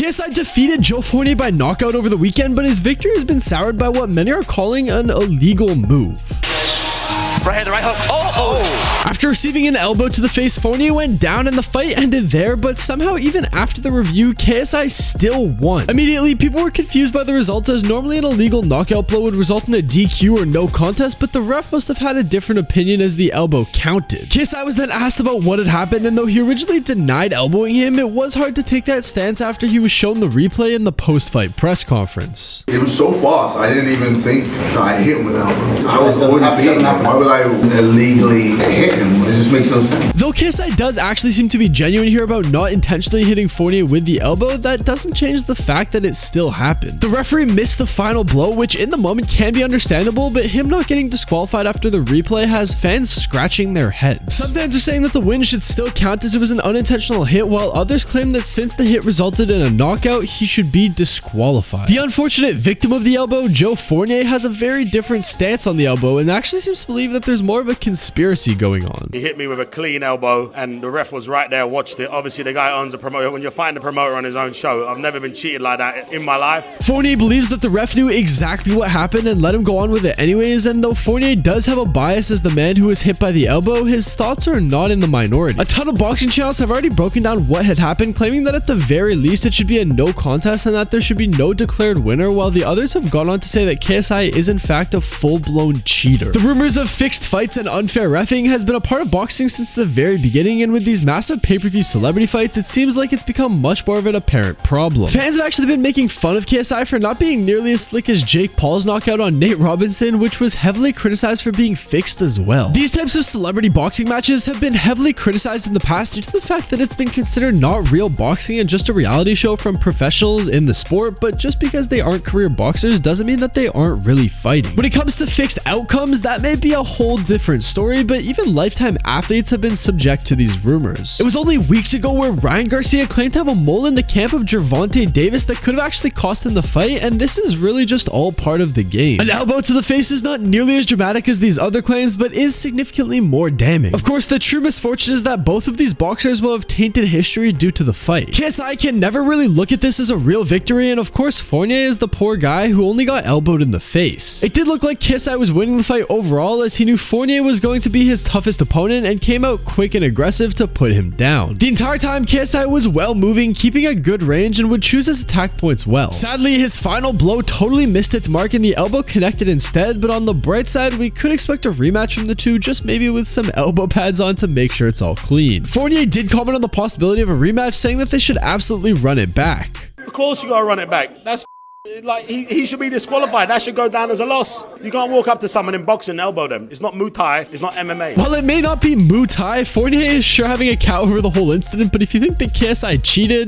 KSI defeated Joe Fournier by knockout over the weekend, but his victory has been soured by what many are calling an illegal move. Right hand, right hook. After receiving an elbow to the face, Fournier went down and the fight ended there, but somehow even after the review, KSI still won. Immediately, people were confused by the result, as normally an illegal knockout blow would result in a DQ or no contest, but the ref must have had a different opinion as the elbow counted. KSI was then asked about what had happened, and though he originally denied elbowing him, it was hard to take that stance after he was shown the replay in the post-fight press conference. It was so fast, I didn't even think that I hit him with an elbow. I was already beating him. Why would I illegally hit him? It just makes no sense. Though KSI does actually seem to be genuine here about not intentionally hitting Fournier with the elbow, that doesn't change the fact that it still happened. The referee missed the final blow, which in the moment can be understandable, but him not getting disqualified after the replay has fans scratching their heads. Some fans are saying that the win should still count as it was an unintentional hit, while others claim that since the hit resulted in a knockout, he should be disqualified. The unfortunate victim of the elbow, Joe Fournier, has a very different stance on the elbow and actually seems to believe that there's more of a conspiracy going on. He hit me with a clean elbow and the ref was right there, watched it. Obviously the guy owns a promoter. When you find a promoter on his own show, I've never been cheated like that in my life. Fournier believes that the ref knew exactly what happened and let him go on with it anyways, and though Fournier does have a bias as the man who was hit by the elbow, his thoughts are not in the minority. A ton of boxing channels have already broken down what had happened, claiming that at the very least it should be a no contest and that there should be no declared winner, while the others have gone on to say that KSI is in fact a full-blown cheater. The rumors of fixed fights and unfair reffing has been a part of boxing since the very beginning, and with these massive pay-per-view celebrity fights, it seems like it's become much more of an apparent problem. Fans have actually been making fun of KSI for not being nearly as slick as Jake Paul's knockout on Nate Robinson, which was heavily criticized for being fixed as well. These types of celebrity boxing matches have been heavily criticized in the past due to the fact that it's been considered not real boxing and just a reality show from professionals in the sport, but just because they aren't career boxers doesn't mean that they aren't really fighting. When it comes to fixed outcomes, that may be a whole different story, but even lifetime athletes have been subject to these rumors. It was only weeks ago where Ryan Garcia claimed to have a mole in the camp of Gervonta Davis that could have actually cost him the fight, and this is really just all part of the game. An elbow to the face is not nearly as dramatic as these other claims, but is significantly more damning. Of course, the true misfortune is that both of these boxers will have tainted history due to the fight. KSI can never really look at this as a real victory, and of course Fournier is the poor guy who only got elbowed in the face. It did look like KSI was winning the fight overall, as he knew Fournier was going to be his toughest opponent and came out quick and aggressive to put him down. The entire time, KSI was well moving, keeping a good range, and would choose his attack points well. Sadly, his final blow totally missed its mark and the elbow connected instead, but on the bright side, we could expect a rematch from the two, just maybe with some elbow pads on to make sure it's all clean. Fournier did comment on the possibility of a rematch, saying that they should absolutely run it back. Of course you gotta run it back. That's like he should be disqualified. That should go down as a loss. You can't walk up to someone in boxing and elbow them. It's not Muay Thai, it's not MMA. While it may not be Muay Thai, Fournier is sure having a cow over the whole incident, but if you think that KSI cheated,